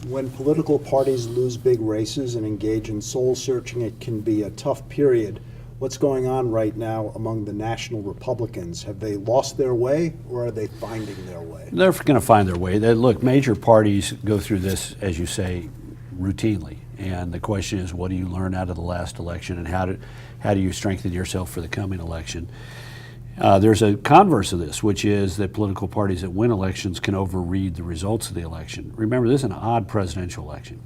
When political parties lose big races and engage in soul searching, it can be a tough period. What's going on right now among the national Republicans? Have they lost their way, or are they finding their way? They're going to find their way. Look, major parties go through this, as you say, routinely. And the question is, what do you learn out of the last election, and how do you strengthen yourself for the coming election? There's a converse of this, which is that political parties that win elections can overread the results of the election. Remember, this is an odd presidential election.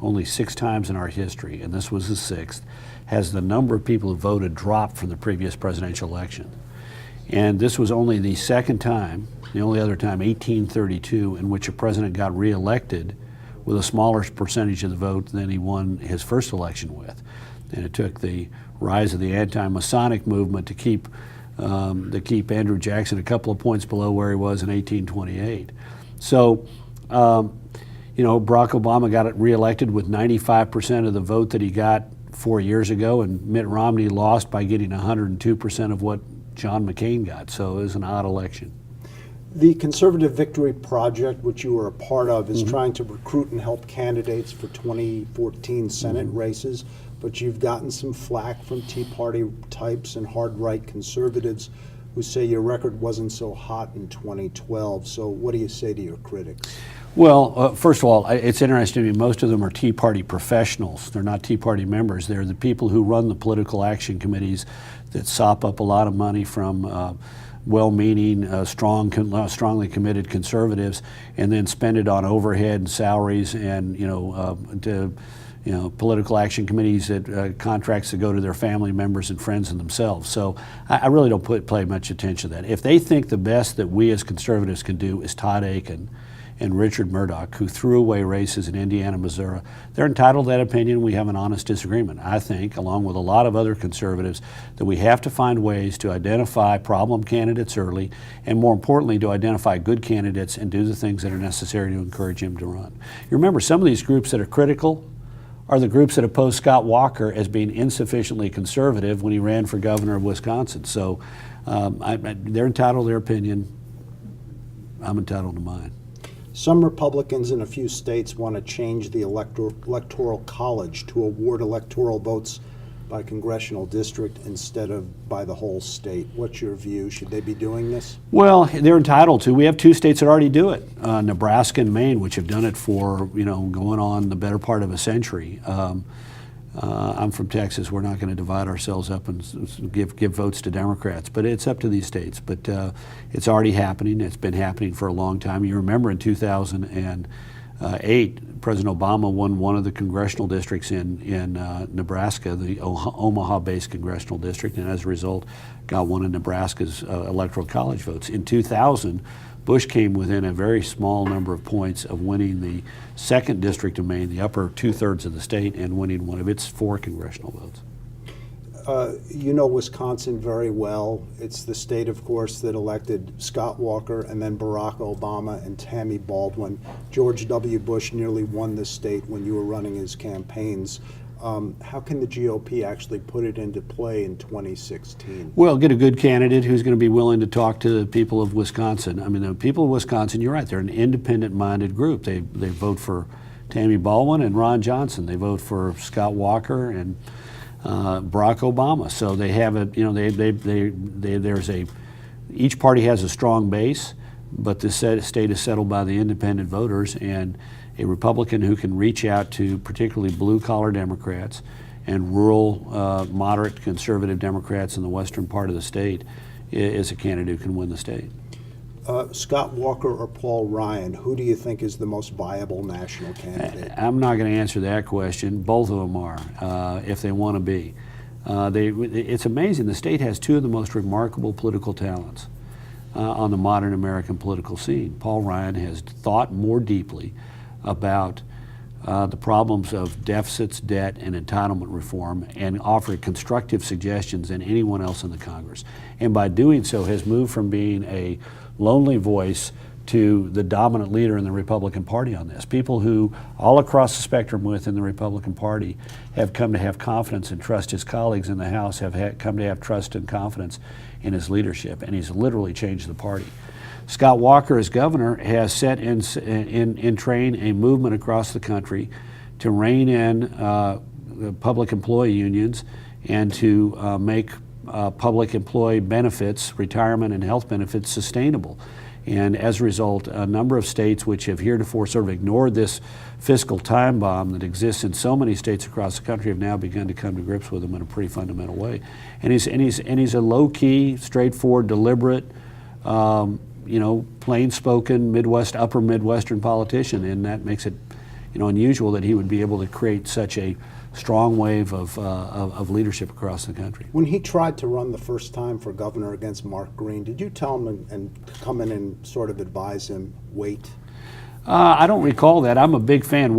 Only 6 times in our history, and this was the 6th, has the number of people who voted dropped from the previous presidential election. And this was only the 2nd time, the only other time, 1832, in which a president got reelected with a smaller percentage of the vote than he won his first election with. And it took the rise of the anti-Masonic movement to keep Andrew Jackson a couple of points below where he was in 1828. So, Barack Obama got reelected with 95% of the vote that he got 4 years ago, and Mitt Romney lost by getting 102% of what John McCain got. So it was an odd election. The Conservative Victory Project, which you were a part of, is trying to recruit and help candidates for 2014 Senate races, but you've gotten some flack from Tea Party types and hard-right conservatives who say your record wasn't so hot in 2012. So what do you say to your critics? Well, first of all, it's interesting to me, most of them are Tea Party professionals. They're not Tea Party members. They're the people who run the political action committees that sop up a lot of money from well-meaning, strongly committed conservatives, and then spend it on overhead and salaries and political action committees that contracts that go to their family members and friends and themselves. So I really don't pay much attention to that. If they think the best that we as conservatives can do is Todd Akin and Richard Murdoch, who threw away races in Indiana, Missouri, they're entitled to that opinion. We have an honest disagreement. I think, along with a lot of other conservatives, that we have to find ways to identify problem candidates early, and more importantly, to identify good candidates and do the things that are necessary to encourage him to run. You remember, some of these groups that are critical are the groups that oppose Scott Walker as being insufficiently conservative when he ran for governor of Wisconsin. So they're entitled to their opinion. I'm entitled to mine. Some Republicans in a few states want to change the Electoral College to award electoral votes by congressional district instead of by the whole state. What's your view? Should they be doing this? Well, they're entitled to. We have 2 states that already do it, Nebraska and Maine, which have done it for, going on the better part of a century. I'm from Texas. We're not going to divide ourselves up and give votes to Democrats, but it's up to these states. But it's already happening. It's been happening for a long time. You remember in 2008, President Obama won one of the congressional districts in Nebraska, the Omaha-based congressional district, and as a result got one of Nebraska's Electoral College votes. In 2000, Bush came within a very small number of points of winning the 2nd district of Maine, the upper 2/3 of the state, and winning one of its 4 congressional votes. You know Wisconsin very well. It's the state, of course, that elected Scott Walker and then Barack Obama and Tammy Baldwin. George W. Bush nearly won the state when you were running his campaigns. How can the GOP actually put it into play in 2016? Well, get a good candidate who's going to be willing to talk to the people of Wisconsin. I mean, the people of Wisconsin, you're right, they're an independent-minded group. They vote for Tammy Baldwin and Ron Johnson. They vote for Scott Walker and Barack Obama. So they have each party has a strong base, but the state is settled by the independent voters, and a Republican who can reach out to particularly blue-collar Democrats and rural, moderate conservative Democrats in the western part of the state is a candidate who can win the state. Scott Walker or Paul Ryan, who do you think is the most viable national candidate? I'm not going to answer that question. Both of them are, if they want to be. It's amazing. The state has 2 of the most remarkable political talents on the modern American political scene. Paul Ryan has thought more deeply about the problems of deficits, debt, and entitlement reform, and offered constructive suggestions than anyone else in the Congress. And by doing so has moved from being a lonely voice to the dominant leader in the Republican Party on this. People who all across the spectrum within the Republican Party have come to have confidence and trust. His colleagues in the House have come to have trust and confidence in his leadership, and he's literally changed the party. Scott Walker, as governor, has set in train a movement across the country to rein in the public employee unions and to make public employee benefits, retirement and health benefits, sustainable. And as a result, a number of states which have heretofore sort of ignored this fiscal time bomb that exists in so many states across the country have now begun to come to grips with them in a pretty fundamental way. And he's a low-key, straightforward, deliberate, plain-spoken upper Midwestern politician, and that makes it, unusual that he would be able to create such a strong wave of leadership across the country. When he tried to run the first time for governor against Mark Green, did you tell him and come in and sort of advise him, wait? I don't recall that. I'm a big fan.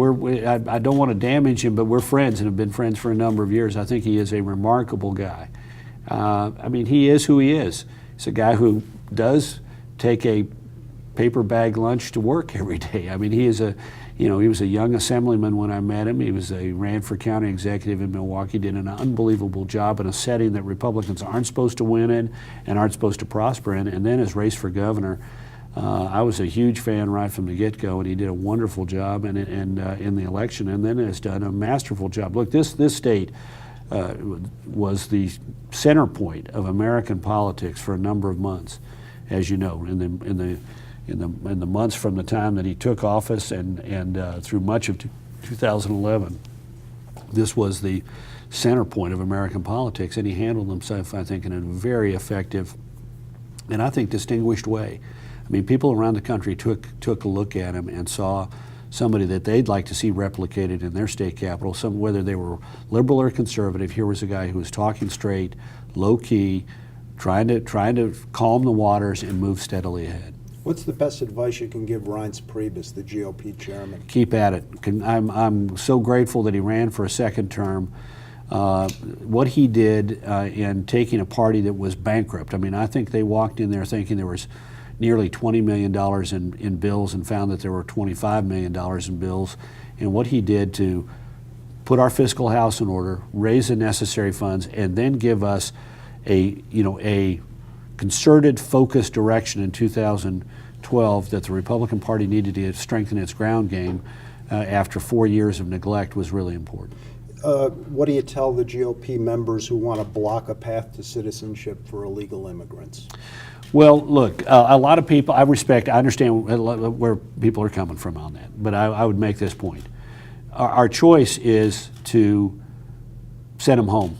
I don't want to damage him, but we're friends and have been friends for a number of years. I think he is a remarkable guy. He is who he is. He's a guy who does take a paper bag lunch to work every day. He is he was a young assemblyman when I met him. He ran for county executive in Milwaukee, did an unbelievable job in a setting that Republicans aren't supposed to win in and aren't supposed to prosper in. And then his race for governor, I was a huge fan right from the get-go, and he did a wonderful job in the election, and then has done a masterful job. Look, this state was the center point of American politics for a number of months, as you know, in the months from the time that he took office and through much of 2011. This was the center point of American politics, and he handled himself, I think, in a very effective and I think distinguished way. People around the country took a look at him and saw somebody that they'd like to see replicated in their state capital. Whether they were liberal or conservative, here was a guy who was talking straight, low key, trying to calm the waters and move steadily ahead. What's the best advice you can give Reince Priebus, the GOP chairman? Keep at it. I'm so grateful that he ran for a second term. What he did in taking a party that was bankrupt. I think they walked in there thinking there was nearly $20 million in bills and found that there were $25 million in bills. And what he did to put our fiscal house in order, raise the necessary funds, and then give us a concerted, focused direction in 2012 that the Republican Party needed to strengthen its ground game after 4 years of neglect was really important. What do you tell the GOP members who want to block a path to citizenship for illegal immigrants? Well, look, a lot of people, I understand where people are coming from on that, but I would make this point. Our choice is to send them home,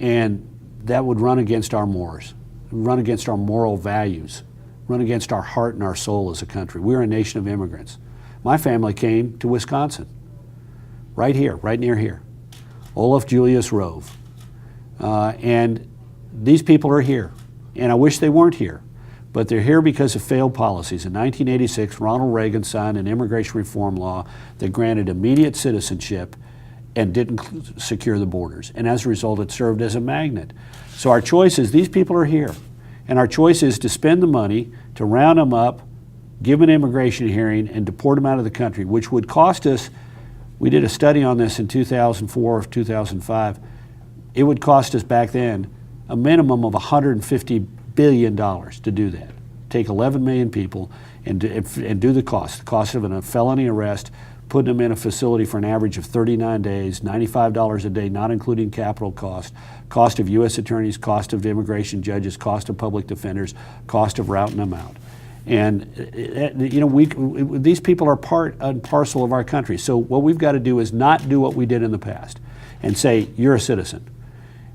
and that would run against our mores, run against our moral values, run against our heart and our soul as a country. We're a nation of immigrants. My family came to Wisconsin, right here, right near here, Olaf Julius Rove, and these people are here. And I wish they weren't here, but they're here because of failed policies. In 1986, Ronald Reagan signed an immigration reform law that granted immediate citizenship and didn't secure the borders. And as a result, it served as a magnet. So our choice is these people are here, and our choice is to spend the money to round them up, give an immigration hearing, and deport them out of the country, which would cost us, we did a study on this in 2004 or 2005, it would cost us back then a minimum of $150 billion to do that. Take 11 million people and do the cost of a felony arrest, putting them in a facility for an average of 39 days, $95 a day, not including capital cost of U.S. attorneys, cost of immigration judges, cost of public defenders, cost of routing them out. And these people are part and parcel of our country. So what we've got to do is not do what we did in the past and say, you're a citizen.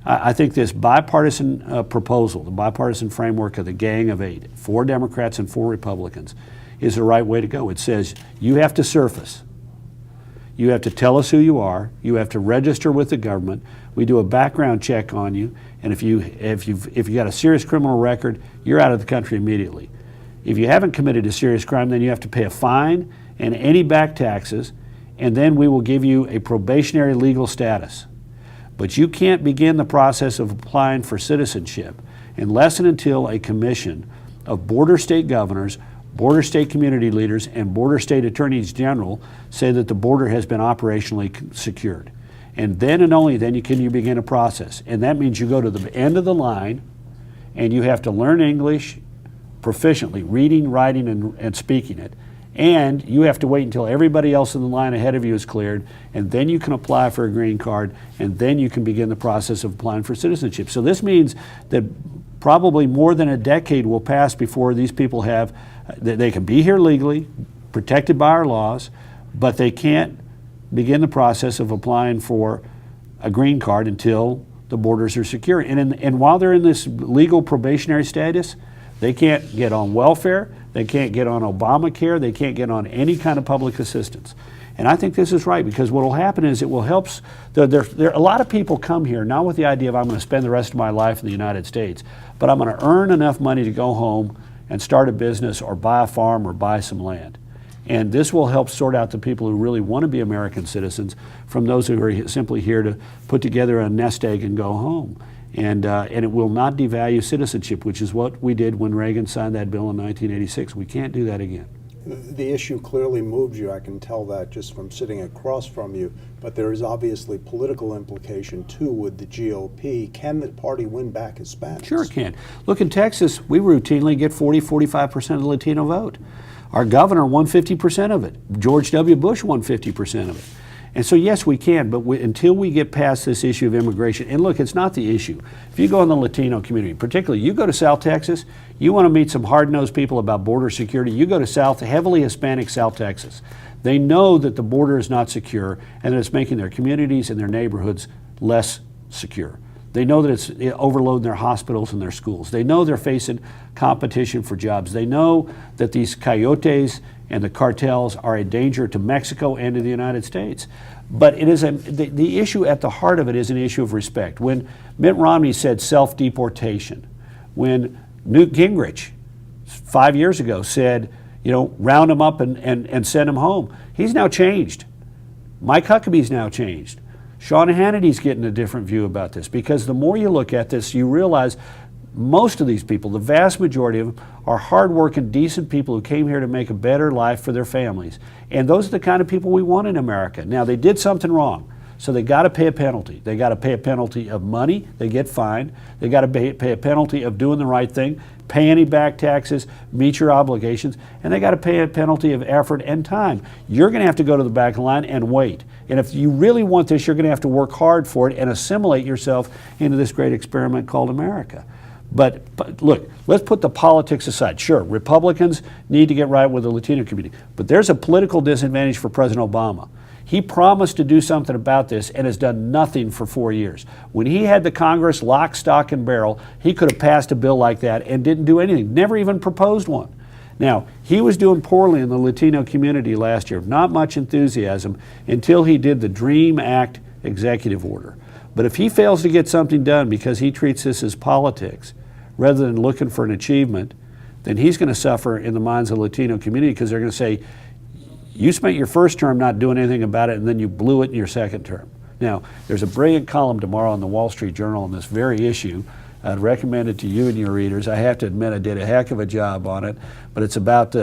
I think this bipartisan proposal, the bipartisan framework of the Gang of 8, 4 Democrats and 4 Republicans, is the right way to go. It says you have to surface. You have to tell us who you are. You have to register with the government. We do a background check on you, and if you've got a serious criminal record, you're out of the country immediately. If you haven't committed a serious crime, then you have to pay a fine and any back taxes, and then we will give you a probationary legal status. But you can't begin the process of applying for citizenship unless and until a commission of border state governors, border state community leaders, and border state attorneys general say that the border has been operationally secured. And then and only then can you begin a process. And that means you go to the end of the line and you have to learn English, proficiently, reading, writing, and speaking it. And you have to wait until everybody else in the line ahead of you is cleared, and then you can apply for a green card, and then you can begin the process of applying for citizenship. So this means that probably more than a decade will pass before these people they can be here legally, protected by our laws, but they can't begin the process of applying for a green card until the borders are secure. And while they're in this legal probationary status, they can't get on welfare, they can't get on Obamacare, they can't get on any kind of public assistance. And I think this is right, because what will happen is it will help. A lot of people come here not with the idea of I'm going to spend the rest of my life in the United States, but I'm going to earn enough money to go home and start a business or buy a farm or buy some land. And this will help sort out the people who really want to be American citizens from those who are simply here to put together a nest egg and go home. And it will not devalue citizenship, which is what we did when Reagan signed that bill in 1986. We can't do that again. The issue clearly moves you. I can tell that just from sitting across from you. But there is obviously political implication, too, with the GOP. Can the party win back Hispanics? Sure it can. Look, in Texas, we routinely get 40-45% of the Latino vote. Our governor won 50% of it. George W. Bush won 50% of it. And so, yes, we can, but until we get past this issue of immigration, and look, it's not the issue. If you go in the Latino community, particularly, you go to South Texas, you want to meet some hard-nosed people about border security, you go to heavily Hispanic South Texas. They know that the border is not secure and that it's making their communities and their neighborhoods less secure. They know that it's overloading their hospitals and their schools. They know they're facing competition for jobs. They know that these coyotes and the cartels are a danger to Mexico and to the United States. But it is the issue at the heart of it is an issue of respect. When Mitt Romney said self-deportation, when Newt Gingrich 5 years ago said, round them up and send them home, he's now changed. Mike Huckabee's now changed. Sean Hannity's getting a different view about this, because the more you look at this, you realize most of these people, the vast majority of them, are hardworking, decent people who came here to make a better life for their families. And those are the kind of people we want in America. Now, they did something wrong, so they got to pay a penalty. They got to pay a penalty of money, they get fined. They got to pay a penalty of doing the right thing, pay any back taxes, meet your obligations, and they got to pay a penalty of effort and time. You're going to have to go to the back of the line and wait. And if you really want this, you're going to have to work hard for it and assimilate yourself into this great experiment called America. But look, let's put the politics aside. Sure, Republicans need to get right with the Latino community, but there's a political disadvantage for President Obama. He promised to do something about this and has done nothing for 4 years. When he had the Congress lock, stock, and barrel, he could have passed a bill like that and didn't do anything, never even proposed one. Now, he was doing poorly in the Latino community last year, not much enthusiasm, until he did the DREAM Act executive order. But if he fails to get something done because he treats this as politics, rather than looking for an achievement, then he's going to suffer in the minds of the Latino community, because they're going to say, you spent your first term not doing anything about it, and then you blew it in your second term. Now, there's a brilliant column tomorrow in the Wall Street Journal on this very issue. I'd recommend it to you and your readers. I have to admit I did a heck of a job on it, but it's about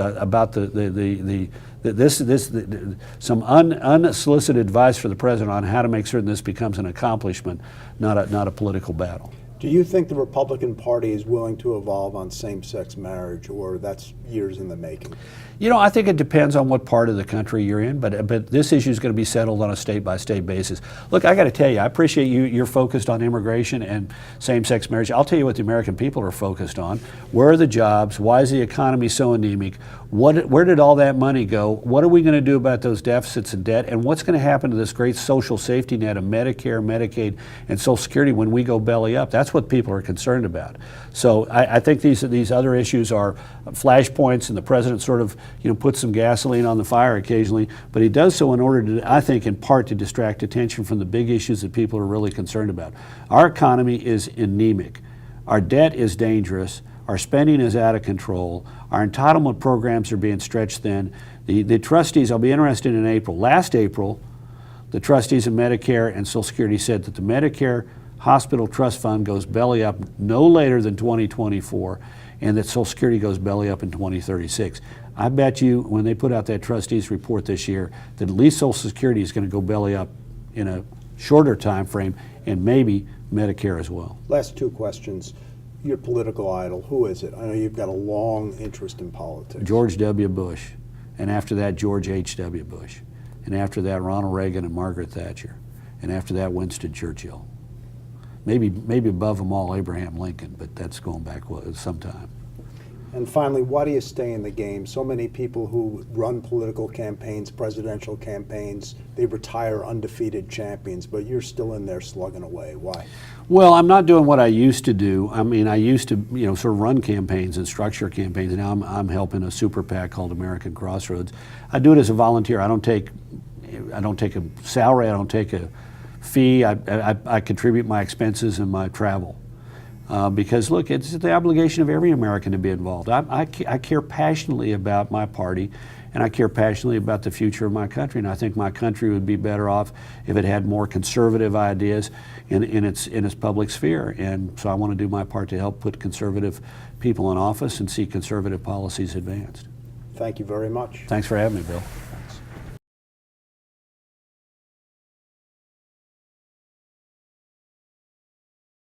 some unsolicited advice for the president on how to make certain this becomes an accomplishment, not a political battle. Do you think the Republican Party is willing to evolve on same-sex marriage, or that's years in the making? I think it depends on what part of the country you're in, but this issue is going to be settled on a state-by-state basis. Look, I got to tell you, I appreciate you're focused on immigration and same-sex marriage. I'll tell you what the American people are focused on. Where are the jobs? Why is the economy so anemic? Where did all that money go? What are we going to do about those deficits and debt? And what's going to happen to this great social safety net of Medicare, Medicaid, and Social Security when we go belly up? That's what people are concerned about. So I think these other issues are flashpoints, and the president sort of puts some gasoline on the fire occasionally, but he does so in order to, I think, in part to distract attention from the big issues that people are really concerned about. Our economy is anemic. Our debt is dangerous. Our spending is out of control. Our entitlement programs are being stretched thin. The trustees, I'll be interested in April. Last April, the trustees of Medicare and Social Security said that the Medicare Hospital Trust Fund goes belly up no later than 2024, and that Social Security goes belly up in 2036. I bet you when they put out that trustees report this year that at least Social Security is going to go belly up in a shorter time frame, and maybe Medicare as well. Last two questions. your political idol? Who is it? I know you've got a long interest in politics. George W. Bush, and after that, George H.W. Bush, and after that, Ronald Reagan and Margaret Thatcher, and after that, Winston Churchill. Maybe above them all, Abraham Lincoln, but that's going back some time. And finally, why do you stay in the game? So many people who run political campaigns, presidential campaigns, they retire undefeated champions, but you're still in there slugging away. Why? Well, I'm not doing what I used to do. I mean, I used to, sort of run campaigns and structure campaigns, and now I'm helping a super PAC called American Crossroads. I do it as a volunteer. I don't take a salary. I don't take a fee. I contribute my expenses and my travel. Because look, it's the obligation of every American to be involved. I care passionately about my party, and I care passionately about the future of my country. And I think my country would be better off if it had more conservative ideas in its public sphere. And so I want to do my part to help put conservative people in office and see conservative policies advanced. Thank you very much. Thanks for having me, Bill.